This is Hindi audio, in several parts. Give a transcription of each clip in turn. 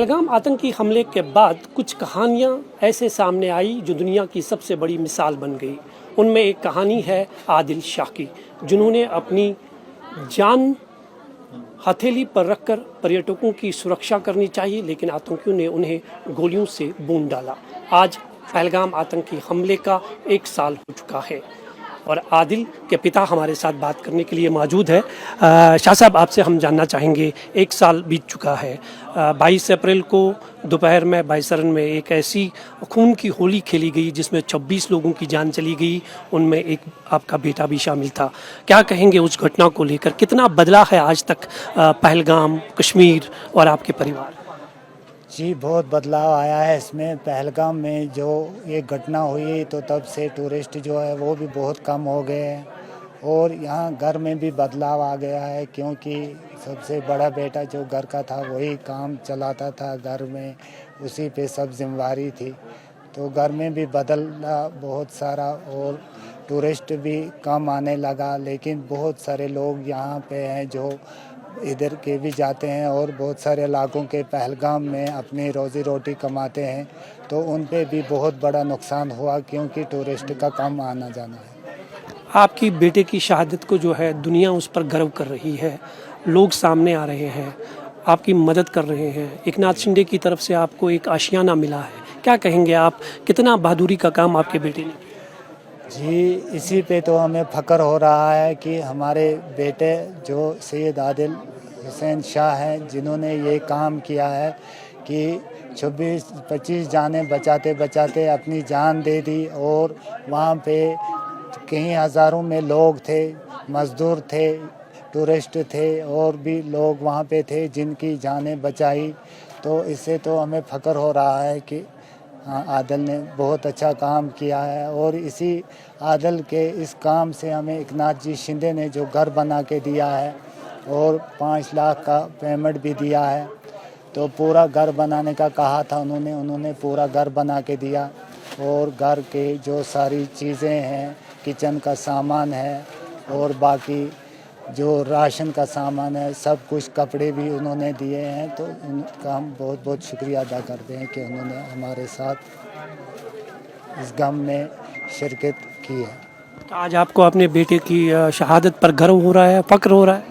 पहलगाम आतंकी हमले के बाद कुछ कहानियां ऐसे सामने आई जो दुनिया की सबसे बड़ी मिसाल बन गई। उनमें एक कहानी है आदिल शाह की, जिन्होंने अपनी जान हथेली पर रखकर पर्यटकों की सुरक्षा करनी चाहिए, लेकिन आतंकियों ने उन्हें गोलियों से भून डाला। आज पहलगाम आतंकी हमले का 1 साल हो चुका है और आदिल के पिता हमारे साथ बात करने के लिए मौजूद है। शाह साहब, आपसे हम जानना चाहेंगे, 1 साल बीत चुका है। 22 अप्रैल को दोपहर में बाईसरन में एक ऐसी खून की होली खेली गई जिसमें 26 लोगों की जान चली गई, उनमें एक आपका बेटा भी शामिल था। क्या कहेंगे उस घटना को लेकर? कितना बदला है आज तक पहलगाम, कश्मीर और आपके परिवार? जी, बहुत बदलाव आया है इसमें। पहलगाम में जो ये घटना हुई तो तब से टूरिस्ट जो है वो भी बहुत कम हो गए हैं और यहाँ घर में भी बदलाव आ गया है, क्योंकि सबसे बड़ा बेटा जो घर का था वही काम चलाता था घर में, उसी पे सब जिम्मेवारी थी। तो घर में भी बदला बहुत सारा और टूरिस्ट भी कम आने लगा, लेकिन बहुत सारे लोग यहाँ पे हैं जो इधर के भी जाते हैं और बहुत सारे इलाकों के पहलगाम में अपनी रोज़ी रोटी कमाते हैं, तो उन पे भी बहुत बड़ा नुकसान हुआ, क्योंकि टूरिस्ट का कम आना जाना है। आपकी बेटे की शहादत को जो है दुनिया उस पर गर्व कर रही है, लोग सामने आ रहे हैं, आपकी मदद कर रहे हैं। एकनाथ शिंदे की तरफ से आपको एक आशियाना मिला है, क्या कहेंगे आप? कितना बहादुरी का काम आपके बेटे ने? जी, इसी पे तो हमें फ़ख्र हो रहा है कि हमारे बेटे जो सैयद आदिल हुसैन शाह हैं, जिन्होंने ये काम किया है कि 26-25 जानें बचाते बचाते अपनी जान दे दी। और वहाँ पे कई हज़ारों में लोग थे, मज़दूर थे, टूरिस्ट थे और भी लोग वहाँ पे थे जिनकी जानें बचाई। तो इससे तो हमें फ़ख्र हो रहा है कि आदिल ने बहुत अच्छा काम किया है। और इसी आदिल के इस काम से हमें एकनाथ जी शिंदे ने जो घर बना के दिया है और 5 लाख का पेमेंट भी दिया है, तो पूरा घर बनाने का कहा था उन्होंने पूरा घर बना के दिया। और घर के जो सारी चीज़ें हैं, किचन का सामान है और बाकी जो राशन का सामान है, सब कुछ, कपड़े भी उन्होंने दिए हैं। तो उनका हम बहुत बहुत शुक्रिया अदा करते हैं कि उन्होंने हमारे साथ इस गम में शिरकत की है। तो आज आपको अपने बेटे की शहादत पर गर्व हो रहा है, फ़ख्र हो रहा है?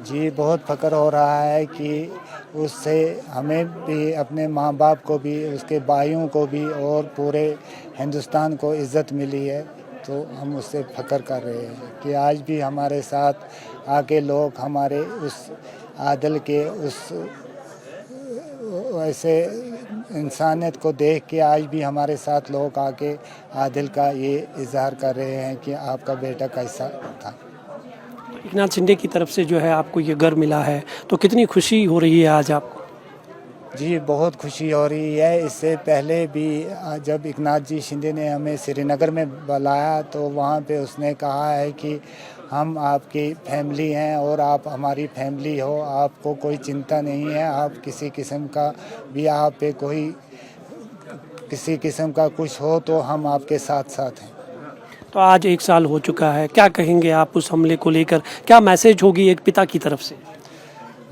जी, बहुत फ़ख्र हो रहा है कि उससे हमें भी, अपने माँ बाप को भी, उसके भाइयों को भी और पूरे हिंदुस्तान को इज़्ज़त मिली है। तो हम उससे फ़ख्र कर रहे हैं कि आज भी हमारे साथ आके लोग हमारे उस आदिल के उस ऐसे इंसानियत को देख के आज भी हमारे साथ लोग आके आदिल का ये इज़हार कर रहे हैं कि आपका बेटा कैसा था। एकनाथ शिंदे की तरफ से जो है आपको ये घर मिला है, तो कितनी खुशी हो रही है आज आपको? जी, बहुत खुशी हो रही है। इससे पहले भी जब एकनाथ जी शिंदे ने हमें श्रीनगर में बुलाया तो वहाँ पे उसने कहा है कि हम आपकी फैमिली हैं और आप हमारी फैमिली हो, आपको कोई चिंता नहीं है, आप किसी किस्म का भी, आप पे कोई किसी किस्म का कुछ हो तो हम आपके साथ साथ हैं। तो आज 1 साल हो चुका है, क्या कहेंगे आप उस हमले को लेकर? क्या मैसेज होगी एक पिता की तरफ से?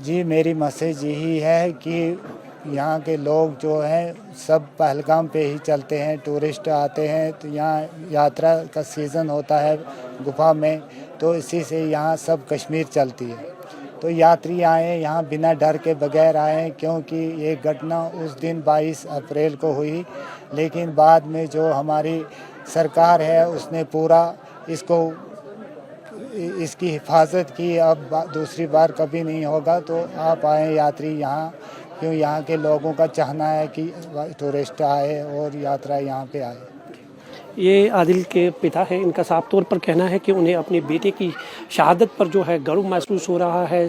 जी, मेरी मैसेज यही है कि यहाँ के लोग जो हैं सब पहलगाम पे ही चलते हैं, टूरिस्ट आते हैं, तो यहाँ यात्रा का सीज़न होता है गुफा में, तो इसी से यहाँ सब कश्मीर चलती है। तो यात्री आए यहाँ बिना डर के बगैर आए, क्योंकि ये घटना उस दिन 22 अप्रैल को हुई, लेकिन बाद में जो हमारी सरकार है उसने पूरा इसकी हिफाजत की। अब दूसरी बार कभी नहीं होगा। तो आप आए यात्री यहाँ, क्यों यहाँ के लोगों का चाहना है कि टूरिस्ट आए और यात्रा यहाँ पे आए। ये आदिल के पिता है, इनका साफ तौर पर कहना है कि उन्हें अपने बेटे की शहादत पर जो है गर्व महसूस हो रहा है।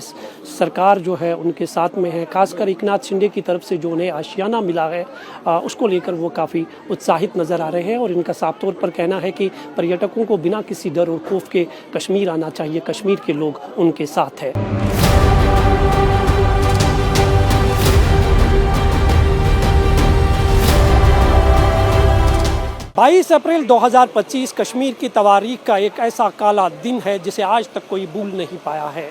सरकार जो है उनके साथ में है, खासकर एकनाथ शिंदे की तरफ से जो उन्हें आशियाना मिला है उसको लेकर वो काफ़ी उत्साहित नज़र आ रहे हैं। और इनका साफ तौर पर कहना है कि पर्यटकों को बिना किसी डर और खौफ के कश्मीर आना चाहिए, कश्मीर के लोग उनके साथ है। 22 अप्रैल 2025 कश्मीर की तवारीख का एक ऐसा काला दिन है जिसे आज तक कोई भूल नहीं पाया है।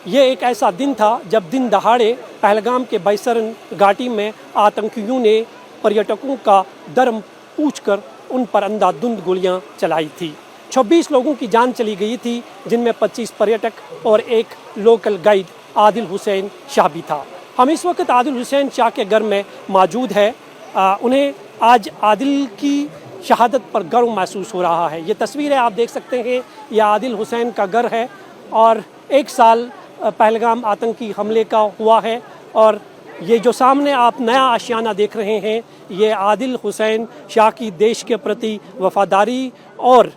ये एक ऐसा दिन था जब दिन दहाड़े पहलगाम के बैसरन घाटी में आतंकियों ने पर्यटकों का धर्म पूछकर उन पर अंधाधुंध गोलियां चलाई थी। 26 लोगों की जान चली गई थी, जिनमें 25 पर्यटक और एक लोकल गाइड आदिल हुसैन शाह भी था। हम इस वक्त आदिल हुसैन शाह के घर में मौजूद है। उन्हें आज आदिल की शहादत पर गर्व महसूस हो रहा है। ये तस्वीरें आप देख सकते हैं, यह आदिल हुसैन का घर है और 1 साल पहलगाम आतंकी हमले का हुआ है। और ये जो सामने आप नया आशियाना देख रहे हैं, ये आदिल हुसैन शाह की देश के प्रति वफादारी और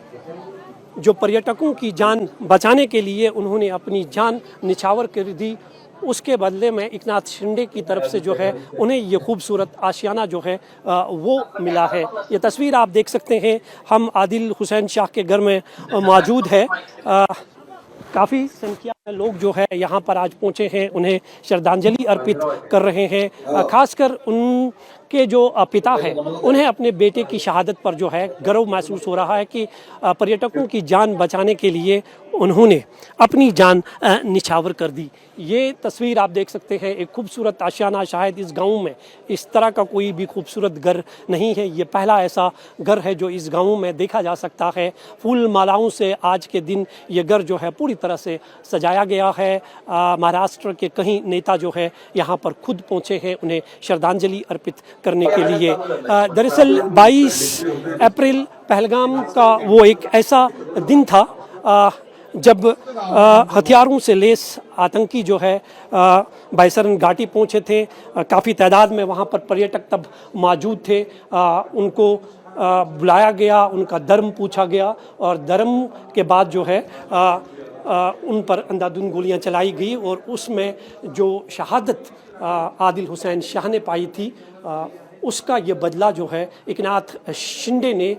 जो पर्यटकों की जान बचाने के लिए उन्होंने अपनी जान निछावर कर दी, उसके बदले में एकनाथ शिंदे की तरफ से जो है उन्हें ये खूबसूरत आशियाना जो है वो मिला है। ये तस्वीर आप देख सकते हैं, हम आदिल हुसैन शाह के घर में मौजूद है। काफ़ी संख्या में लोग जो है यहाँ पर आज पहुँचे हैं, उन्हें श्रद्धांजलि अर्पित कर रहे हैं। खासकर उनके जो पिता हैं, उन्हें अपने बेटे की शहादत पर जो है गर्व महसूस हो रहा है कि पर्यटकों की जान बचाने के लिए उन्होंने अपनी जान निछावर कर दी। ये तस्वीर आप देख सकते हैं, एक खूबसूरत आशियाना। शायद इस गांव में इस तरह का कोई भी खूबसूरत घर नहीं है। ये पहला ऐसा घर है जो इस गांव में देखा जा सकता है। फूल मालाओं से आज के दिन ये घर जो है पूरी तरह से सजाया गया है। महाराष्ट्र के कई नेता जो है यहाँ पर खुद पहुँचे हैं उन्हें श्रद्धांजलि अर्पित करने के लिए। दरअसल 22 अप्रैल पहलगाम का वो एक ऐसा दिन था जब हथियारों से लैस आतंकी जो है बैसरन घाटी पहुंचे थे। काफ़ी तादाद में वहां पर पर्यटक तब मौजूद थे। उनको बुलाया गया, उनका धर्म पूछा गया और धर्म के बाद जो है उन पर अंधाधुंध गोलियां चलाई गई और उसमें जो शहादत आदिल हुसैन शाह ने पाई थी, उसका ये बदला जो है एकनाथ शिंदे ने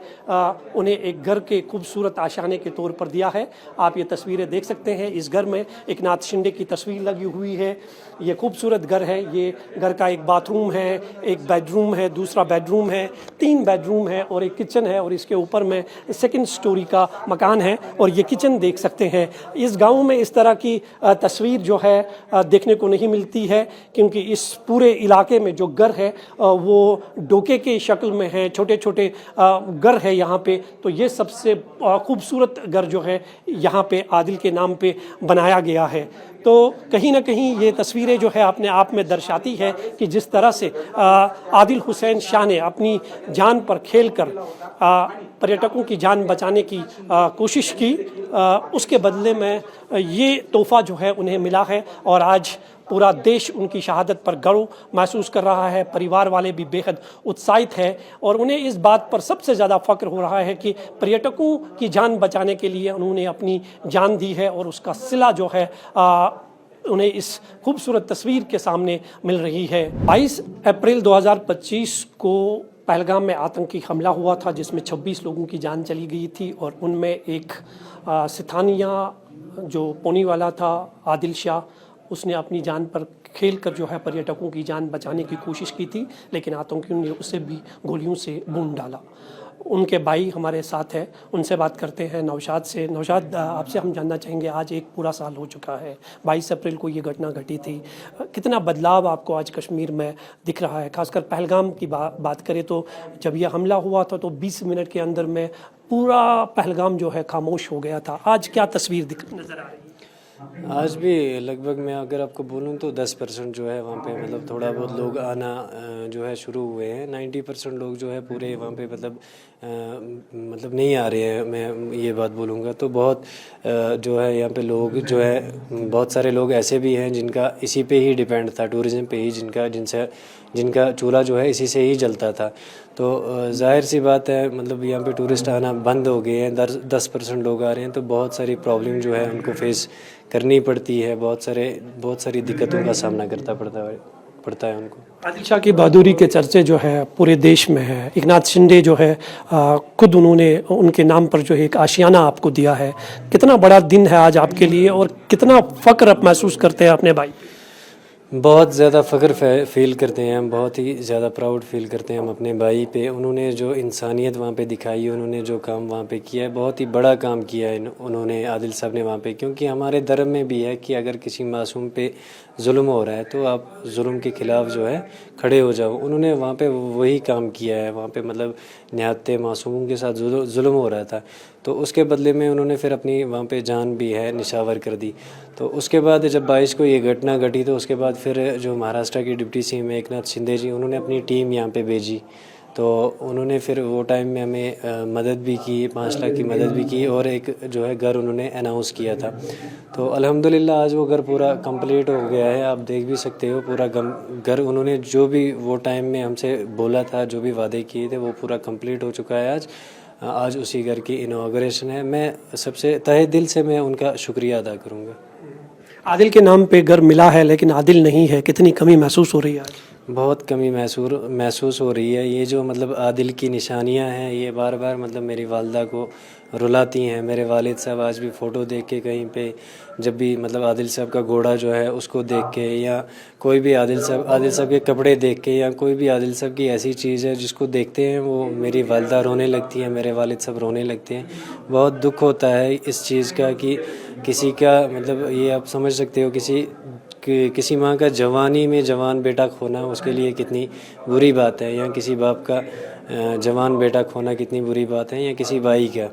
उन्हें एक घर के खूबसूरत आशियाने के तौर पर दिया है। आप ये तस्वीरें देख सकते हैं, इस घर में एकनाथ शिंदे की तस्वीर लगी हुई है। ये खूबसूरत घर है। ये घर का एक बाथरूम है, एक बेडरूम है, दूसरा बेडरूम है, 3 बेडरूम है और एक किचन है और इसके ऊपर में 2nd स्टोरी का मकान है और ये किचन देख सकते हैं। इस गाँव में इस तरह की तस्वीर जो है देखने को नहीं मिलती है, क्योंकि इस पूरे इलाके में जो घर है वो डोके के शक्ल में है, छोटे छोटे घर है यहाँ पे। तो ये सबसे खूबसूरत घर जो है यहाँ पे आदिल के नाम पे बनाया गया है। तो कहीं ना कहीं ये तस्वीरें जो है अपने आप में दर्शाती है कि जिस तरह से आदिल हुसैन शाह ने अपनी जान पर खेलकर पर्यटकों की जान बचाने की कोशिश की, उसके बदले में ये तोहफा जो है उन्हें मिला है और आज पूरा देश उनकी शहादत पर गर्व महसूस कर रहा है। परिवार वाले भी बेहद उत्साहित हैं और उन्हें इस बात पर सबसे ज़्यादा फ़ख्र हो रहा है कि पर्यटकों की जान बचाने के लिए उन्होंने अपनी जान दी है और उसका सिला जो है उन्हें इस खूबसूरत तस्वीर के सामने मिल रही है। 22 अप्रैल 2025 को पहलगाम में आतंकी हमला हुआ था, जिसमें 26 लोगों की जान चली गई थी और उनमें एक स्थानीय जो पोनी वाला था आदिल शाह, उसने अपनी जान पर खेलकर जो है पर्यटकों की जान बचाने की कोशिश की थी, लेकिन आतंकियों ने उसे भी गोलियों से भून डाला। उनके भाई हमारे साथ हैं, उनसे बात करते हैं, नौशाद से। नौशाद, आपसे हम जानना चाहेंगे, आज एक पूरा साल हो चुका है, 22 अप्रैल को ये घटना घटी थी। कितना बदलाव आपको आज कश्मीर में दिख रहा है? खासकर पहलगाम की बात करें तो जब यह हमला हुआ था तो 20 मिनट के अंदर में पूरा पहलगाम जो है खामोश हो गया था। आज क्या तस्वीर नज़र आ रही है? आज भी लगभग मैं अगर आपको बोलूँ तो 10% जो है वहाँ पे मतलब थोड़ा बहुत लोग आना जो है शुरू हुए हैं। 90% लोग जो है पूरे वहाँ पे मतलब नहीं आ रहे हैं, मैं ये बात बोलूँगा। तो बहुत जो है यहाँ पे लोग जो है, बहुत सारे लोग ऐसे भी हैं जिनका इसी पे ही डिपेंड था, टूरिज़्म पे ही, जिनका चूल्हा जो है इसी से ही जलता था। तो जाहिर सी बात है मतलब यहाँ पे टूरिस्ट आना बंद हो गए हैं, 10% लोग आ रहे हैं। तो बहुत सारी प्रॉब्लम जो है उनको फेस करनी पड़ती है, बहुत सारी दिक्कतों का सामना करता पड़ता है उनको। आदिल शाह की बहादुरी के चर्चे जो है पूरे देश में है। एकनाथ शिंदे जो है खुद उन्होंने उनके नाम पर जो है एक आशियाना आपको दिया है। कितना बड़ा दिन है आज आपके लिए और कितना फ़ख्र आप महसूस करते हैं अपने भाई? बहुत ज़्यादा फ़ख्र फ़ील करते हैं हम, बहुत ही ज़्यादा प्राउड फ़ील करते हैं हम अपने भाई पे। उन्होंने जो इंसानियत वहाँ पे दिखाई है, उन्होंने जो काम वहाँ पे किया है, बहुत ही बड़ा काम किया है उन्होंने, आदिल साहब ने वहाँ पे। क्योंकि हमारे धर्म में भी है कि अगर किसी मासूम पे जुल्म हो रहा है तो आप जुल्म के ख़िलाफ़ जो है खड़े हो जाओ। उन्होंने वहाँ पे वही काम किया है। वहाँ पे मतलब निहत्ते मासूमों के साथ जुल्म हो रहा था, तो उसके बदले में उन्होंने फिर अपनी वहाँ पे जान भी है निछावर कर दी। तो उसके बाद जब 22 को ये घटना घटी तो उसके बाद फिर जो महाराष्ट्र के डिप्टी सीएम एकनाथ शिंदे जी, उन्होंने अपनी टीम यहाँ पे भेजी। तो उन्होंने फिर वो टाइम में हमें मदद भी की, 5 लाख की मदद भी की, और एक जो है घर उन्होंने अनाउंस किया था। तो अल्हम्दुलिल्लाह आज वो घर पूरा कंप्लीट हो गया है। आप देख भी सकते हो पूरा घर उन्होंने जो भी वो टाइम में हमसे बोला था, जो भी वादे किए थे, वो पूरा कंप्लीट हो चुका है आज उसी घर की इनॉग्रेशन है। मैं सबसे तहे दिल से मैं उनका शुक्रिया अदा करूँगा। आदिल के नाम पे घर मिला है लेकिन आदिल नहीं है, कितनी कमी महसूस हो रही है आज? बहुत कमी महसूस हो रही है। ये जो मतलब आदिल की निशानियां हैं, ये बार बार मतलब मेरी वालदा को रुलाती हैं। मेरे वालिद साहब आज भी फ़ोटो देख के कहीं पे जब भी मतलब आदिल साहब का घोड़ा जो है उसको देख के, या कोई भी आदिल साहब के कपड़े देख के, या कोई भी आदिल साहब की ऐसी चीज़ है जिसको देखते हैं वो मेरी वालदा रोने लगती हैं, मेरे वालिद साहब रोने लगते हैं। बहुत दुख होता है इस चीज़ का कि किसी का मतलब ये आप समझ सकते हो किसी माँ का जवानी में जवान बेटा खोना उसके लिए कितनी बुरी बात है, या किसी बाप का जवान बेटा खोना कितनी बुरी बात है, या किसी भाई का।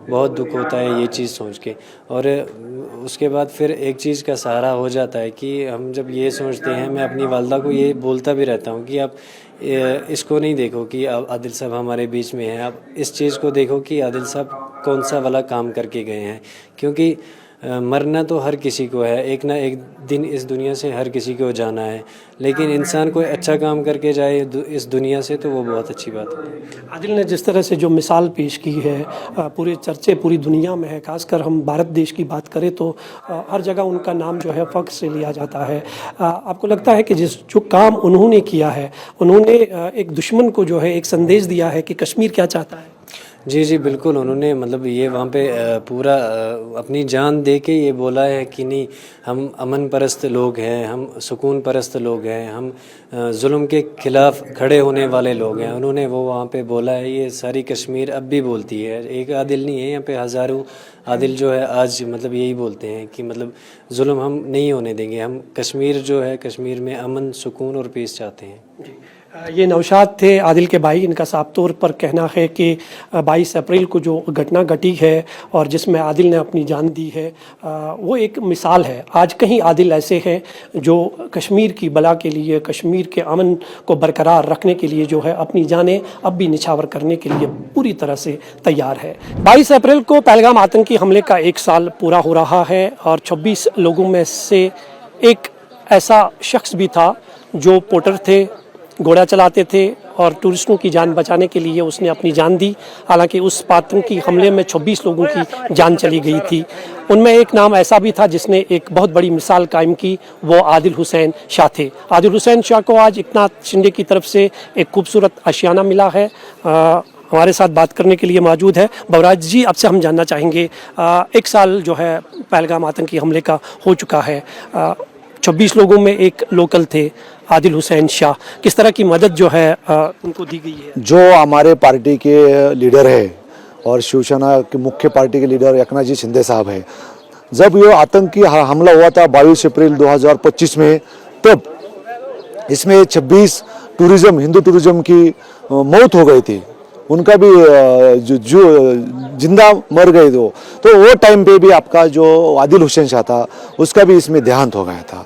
बहुत दुख होता है ये चीज़ सोच के। और उसके बाद फिर एक चीज़ का सहारा हो जाता है कि हम जब ये सोचते हैं, मैं अपनी वालदा को ये बोलता भी रहता हूँ कि आप इसको नहीं देखो कि आदिल साहब हमारे बीच में हैं, आप इस चीज़ को देखो कि आदिल साहब कौन सा वाला काम करके गए हैं। क्योंकि मरना तो हर किसी को है, एक ना एक दिन इस दुनिया से हर किसी को जाना है, लेकिन इंसान कोई अच्छा काम करके जाए इस दुनिया से तो वो बहुत अच्छी बात है। आदिल ने जिस तरह से जो मिसाल पेश की है, पूरे चर्चे पूरी दुनिया में है। खासकर हम भारत देश की बात करें तो हर जगह उनका नाम जो है फ़ख्र से लिया जाता है। आपको लगता है कि जो काम उन्होंने किया है, उन्होंने एक दुश्मन को जो है एक संदेश दिया है कि कश्मीर क्या चाहता है? जी बिल्कुल। उन्होंने मतलब ये वहाँ पे पूरा अपनी जान दे के ये बोला है कि नहीं, हम अमन परस्त लोग हैं, हम सुकून परस्त लोग हैं, हम जुल्म के ख़िलाफ़ खड़े होने वाले लोग हैं। उन्होंने वो वहाँ पे बोला है। ये सारी कश्मीर अब भी बोलती है, एक आदिल नहीं है, यहाँ पे हज़ारों आदिल जो है आज मतलब यही बोलते हैं कि मतलब जुल्म हम नहीं होने देंगे। हम कश्मीर जो है, कश्मीर में अमन, सुकून और पीस चाहते हैं। ये नौशाद थे, आदिल के भाई। इनका साफ तौर पर कहना है कि 22 अप्रैल को जो घटना घटी है और जिसमें आदिल ने अपनी जान दी है, वो एक मिसाल है। आज कहीं आदिल ऐसे हैं जो कश्मीर की भला के लिए, कश्मीर के अमन को बरकरार रखने के लिए जो है अपनी जानें अब भी निछावर करने के लिए पूरी तरह से तैयार है। 22 अप्रैल को पहलगाम आतंकी हमले का 1 साल पूरा हो रहा है और 26 लोगों में से एक ऐसा शख्स भी था जो पोर्टर थे, घोड़ा चलाते थे और टूरिस्टों की जान बचाने के लिए उसने अपनी जान दी। हालांकि उस आतंकी हमले में 26 लोगों की जान चली गई थी। उनमें एक नाम ऐसा भी था जिसने एक बहुत बड़ी मिसाल कायम की, वो आदिल हुसैन शाह थे। आदिल हुसैन शाह को आज एकनाथ शिंदे की तरफ से एक खूबसूरत आशियाना मिला है। हमारे साथ बात करने के लिए मौजूद है बवराज जी। आपसे हम जानना चाहेंगे, 1 साल जो है पहलगाम आतंकी हमले का हो चुका है, 26 लोगों में एक लोकल थे आदिल हुसैन शाह। किस तरह की मदद जो है उनको दी गई है? जो हमारे पार्टी के लीडर है और शिवसेना के मुख्य पार्टी के लीडर एकनाथ जी शिंदे साहब है, जब ये आतंकी हमला हुआ था 22 अप्रैल 2025 में, तब इसमें 26 हिंदू टूरिज्म की मौत हो गई थी। उनका भी जो जिंदा मर गए तो वो टाइम पे भी आपका जो आदिल हुसैन शाह था उसका भी इसमें देहांत हो गया था।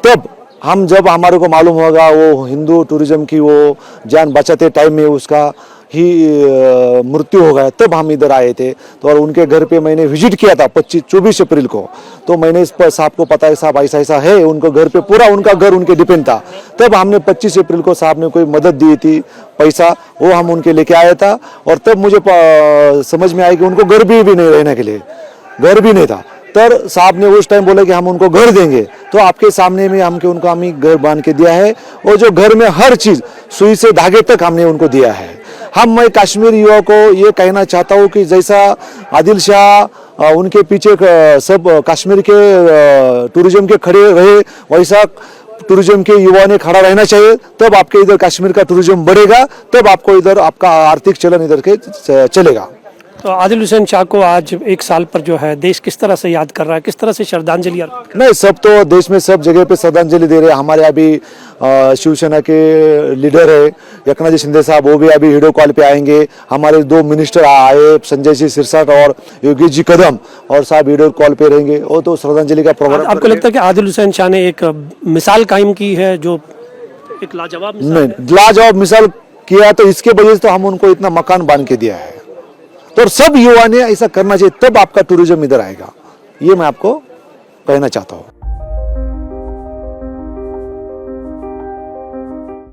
तब जब हमारे को मालूम होगा वो हिंदू टूरिज्म की वो जान बचाते टाइम में उसका ही मृत्यु हो गया, तब हम इधर आए थे। तो और उनके घर पे मैंने विजिट किया था 24 अप्रैल को। तो मैंने इस पर साहब को पता है, साहब ऐसा है, उनको घर पे पूरा उनका घर उनके डिपेंड था। तब हमने 25 अप्रैल को साहब ने कोई मदद दी थी, पैसा, वो हम उनके लेके आया था। और तब मुझे समझ में आया कि उनको घर भी नहीं रहने के लिए घर भी नहीं था। तर साहब ने उस टाइम बोला कि हम उनको घर देंगे। तो आपके सामने में उनको हम घर बांध के दिया है, और जो घर में हर चीज सुई से धागे तक हमने उनको दिया है। मैं कश्मीर युवा को ये कहना चाहता हूँ कि जैसा आदिल शाह उनके पीछे सब कश्मीर के टूरिज्म के खड़े रहे, वैसा टूरिज्म के युवा ने खड़ा रहना चाहिए, तब आपके इधर कश्मीर का टूरिज्म बढ़ेगा, तब आपको इधर आपका आर्थिक चलन इधर के चलेगा। तो आदिल हुसैन शाह को आज 1 साल पर जो है देश किस तरह से याद कर रहा है, किस तरह से श्रद्धांजलि अर्पित कर रहा है? नहीं, सब तो देश में सब जगह पे श्रद्धांजलि दे रहे हैं। हमारे अभी शिवसेना के लीडर है एकनाथ जी शिंदे साहब, वो भी अभी वीडियो कॉल पे आएंगे। हमारे 2 मिनिस्टर आए, संजय सिंह सिरसाट और योगेश जी कदम, और साहब वीडियो कॉल पे रहेंगे। वो तो श्रद्धांजलि का प्रोग्राम। आपको लगता है कि आदिल हुसैन शाह ने एक मिसाल कायम की है, जो एक लाजवाब मिसाल है? नहीं, लाजवाब मिसाल किया, तो इसके वजह से तो हम उनको इतना मकान बांध के दिया है। तो सब युवा ने ऐसा करना चाहिए, तब आपका टूरिज्म इधर आएगा। ये मैं आपको कहना चाहता हूँ।